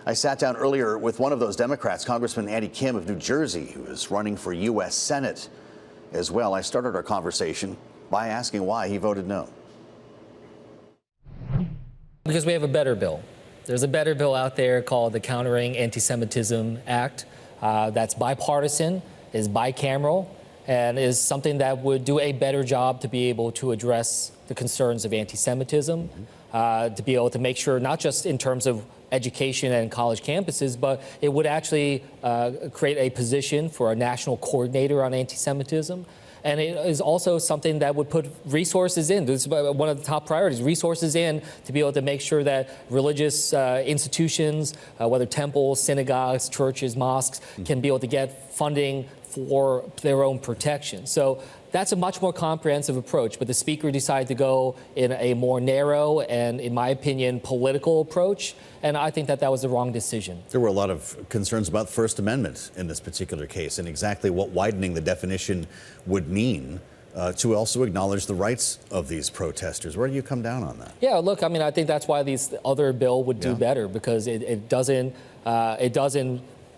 I sat down earlier with one of those Democrats, Congressman Andy Kim of New Jersey, who is running for U.S. Senate as well. I started our conversation by asking why he voted no. Because we have a better bill. There's a better bill out there called the Countering Anti-Semitism Act that's bipartisan, is bicameral, and is something that would do a better job to be able to address the concerns of anti-Semitism, to be able to make sure, not just in terms of education and college campuses, but it would actually create a position for a national coordinator on anti-Semitism. And it is also something that would put resources in. This is one of the top priorities, resources in to be able to make sure that religious institutions, whether temples, synagogues, churches, mosques, can be able to get funding for their own protection. So that's a much more comprehensive approach, but the speaker decided to go in a more narrow and, in my opinion, political approach, and I think that that was the wrong decision. There were a lot of concerns about First Amendment in this particular case and exactly what widening the definition would mean to also acknowledge the rights of these protesters. Where do you come down on that? Yeah, look, I mean, I think that's why this other bill would do better, because it doesn't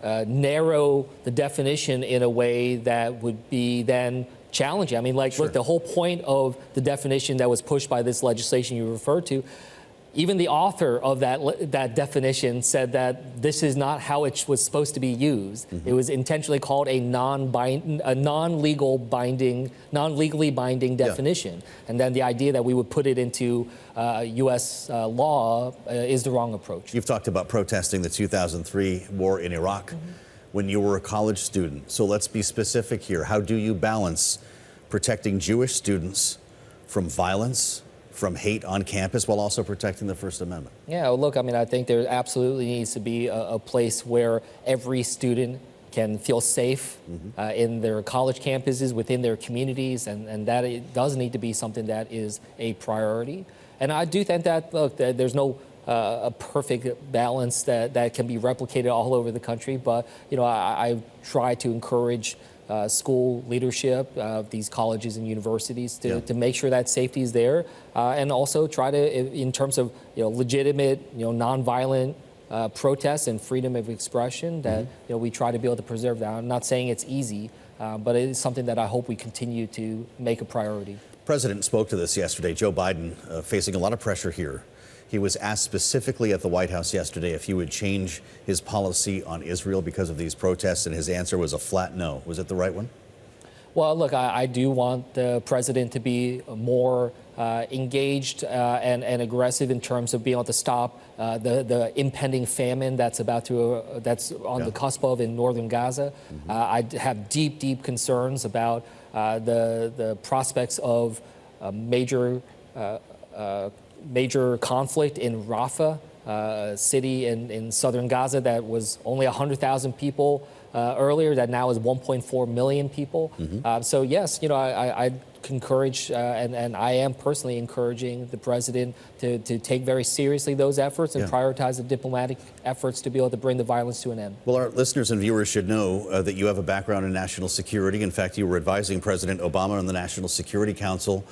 narrow the definition in a way that would be then challenging. I mean, like, look, the whole point of the definition that was pushed by this legislation you referred to, even the author of that definition said that this is not how it was supposed to be used. It was intentionally called a non-legally binding definition. And then the idea that we would put it into U.S. law is the wrong approach. You've talked about protesting the 2003 war in Iraq when you were a college student. So let's be specific here. How do you balance protecting Jewish students from violence, from hate on campus, while also protecting the First Amendment? Yeah, well, look, I mean, I think there absolutely needs to be a place where every student can feel safe in their college campuses, within their communities, and that it does need to be something that is a priority. And I do think that, look, that there's no a perfect balance that can be replicated all over the country, but, you know, I try to encourage school leadership, these colleges and universities to make sure that safety is there, and also try to, in terms of, you know, legitimate, you know, nonviolent protests and freedom of expression, that you know, we try to be able to preserve that. I'm not saying it's easy, but it is something that I hope we continue to make a priority. The President spoke to this yesterday. Joe Biden facing a lot of pressure here. He was asked specifically at the White House yesterday if he would change his policy on Israel because of these protests, and his answer was a flat no. Was it the right one? Well, look, I do want the president to be more engaged and aggressive in terms of being able to stop the impending famine that's that's on the cusp of in northern Gaza. I have deep concerns about the prospects of major conflict in Rafah, city in southern Gaza that was only 100,000 people earlier, that now is 1.4 million people. So yes, you know, I encourage, and I am personally encouraging the president to take very seriously those efforts and prioritize the diplomatic efforts to be able to bring the violence to an end. Well, our listeners and viewers should know that you have a background in national security. In fact, you were advising President Obama on the National Security Council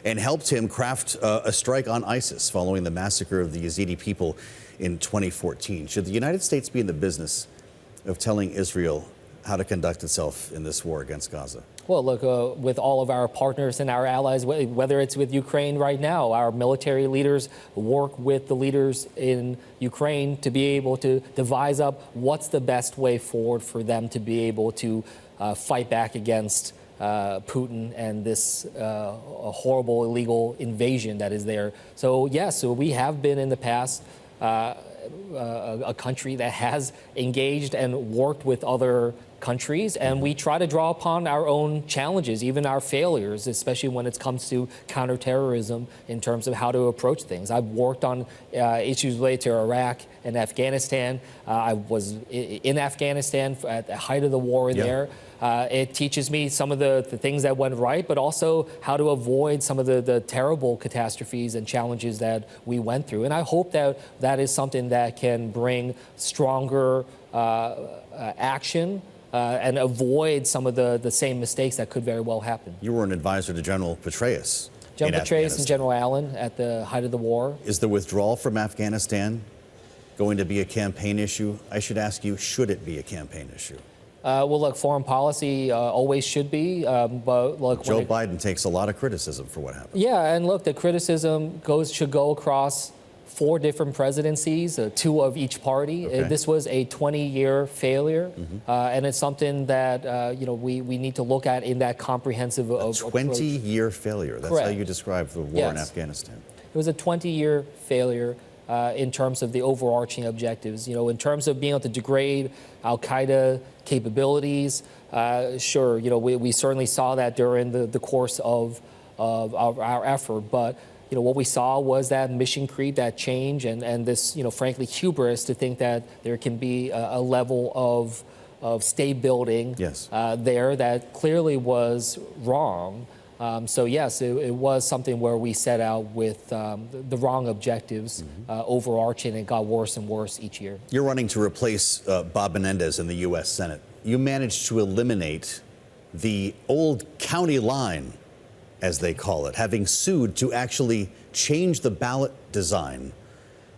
and helped him craft a strike on ISIS following the massacre of the Yazidi people in 2014. Should the United States be in the business of telling Israel how to conduct itself in this war against Gaza? Well, look, with all of our partners and our allies, whether it's with Ukraine right now, our military leaders work with the leaders in Ukraine to be able to devise up what's the best way forward for them to be able to fight back against Putin and this horrible illegal invasion that is there. So yes, so we have been in the past a country that has engaged and worked with other countries, and we try to draw upon our own challenges, even our failures, especially when it comes to counterterrorism in terms of how to approach things. I've worked on issues related to Iraq and Afghanistan. I was in Afghanistan at the height of the war there. It teaches me some of the things that went right, but also how to avoid some of the terrible catastrophes and challenges that we went through. And I hope that that is something that can bring stronger action and avoid some of the same mistakes that could very well happen. You were an advisor to General Petraeus. General Petraeus and General Allen at the height of the war. Is the withdrawal from Afghanistan going to be a campaign issue? I should ask you, should it be a campaign issue? Well, look, foreign policy always should be, but look, Joe Biden takes a lot of criticism for what happened. Yeah, and look, the criticism should go across 4 different presidencies, 2 of each party. Okay. This was a 20-year failure, and it's something that we need to look at in that comprehensive approach. 20-year failure. That's Correct. how you describe the war in Yes. Afghanistan. It was a 20-year failure in terms of the overarching objectives. In terms of being able to degrade al-Qaeda capabilities, sure, we certainly saw that during the course of our effort, but what we saw was that mission creep, that change, and this, frankly, hubris to think that there can be a level of state building Yes. there that clearly was wrong. So yes, it was something where we set out with the wrong objectives, overarching, and got worse and worse each year. You're running to replace Bob Menendez in the U.S. Senate. You managed to eliminate the old county line, as they call it, having sued to actually change the ballot design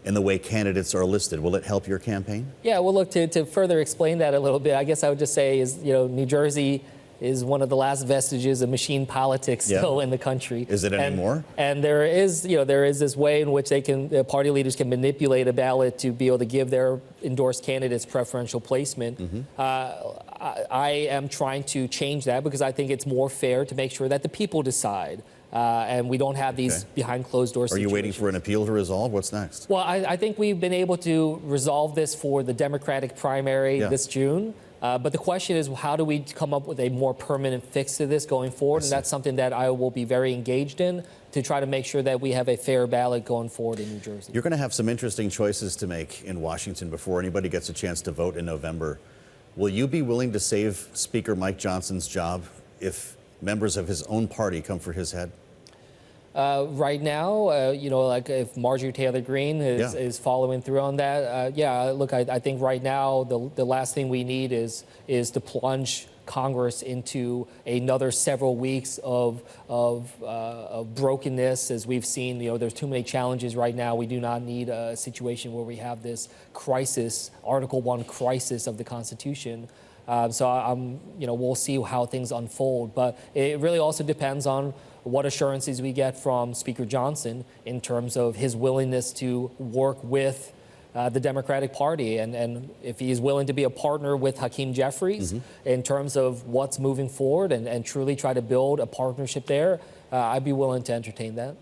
in the way candidates are listed. Will it help your campaign? Yeah, well, look, to further explain that a little bit, I guess I would just say is, New Jersey is one of the last vestiges of machine politics still in the country. Is it anymore? And there is this way in which party leaders can manipulate a ballot to be able to give their endorsed candidates preferential placement. I am trying to change that because I think it's more fair to make sure that the people decide. And we don't have these behind closed doors situations. Are you waiting for an appeal to resolve? What's next? Well, I think we've been able to resolve this for the Democratic primary this June. But the question is, how do we come up with a more permanent fix to this going forward? And that's something that I will be very engaged in to try to make sure that we have a fair ballot going forward in New Jersey. You're going to have some interesting choices to make in Washington before anybody gets a chance to vote in November. Will you be willing to save Speaker Mike Johnson's job if members of his own party come for his head? Right now, like if Marjorie Taylor Greene is following through on that, look, I think right now the last thing we need is to plunge Congress into another several weeks of brokenness, as we've seen. There's too many challenges right now. We do not need a situation where we have this crisis, Article 1 crisis of the Constitution. So we'll see how things unfold, but it really also depends on what assurances we get from Speaker Johnson in terms of his willingness to work with the Democratic Party, and if he's willing to be a partner with Hakeem Jeffries in terms of what's moving forward and truly try to build a partnership there, I'd be willing to entertain that.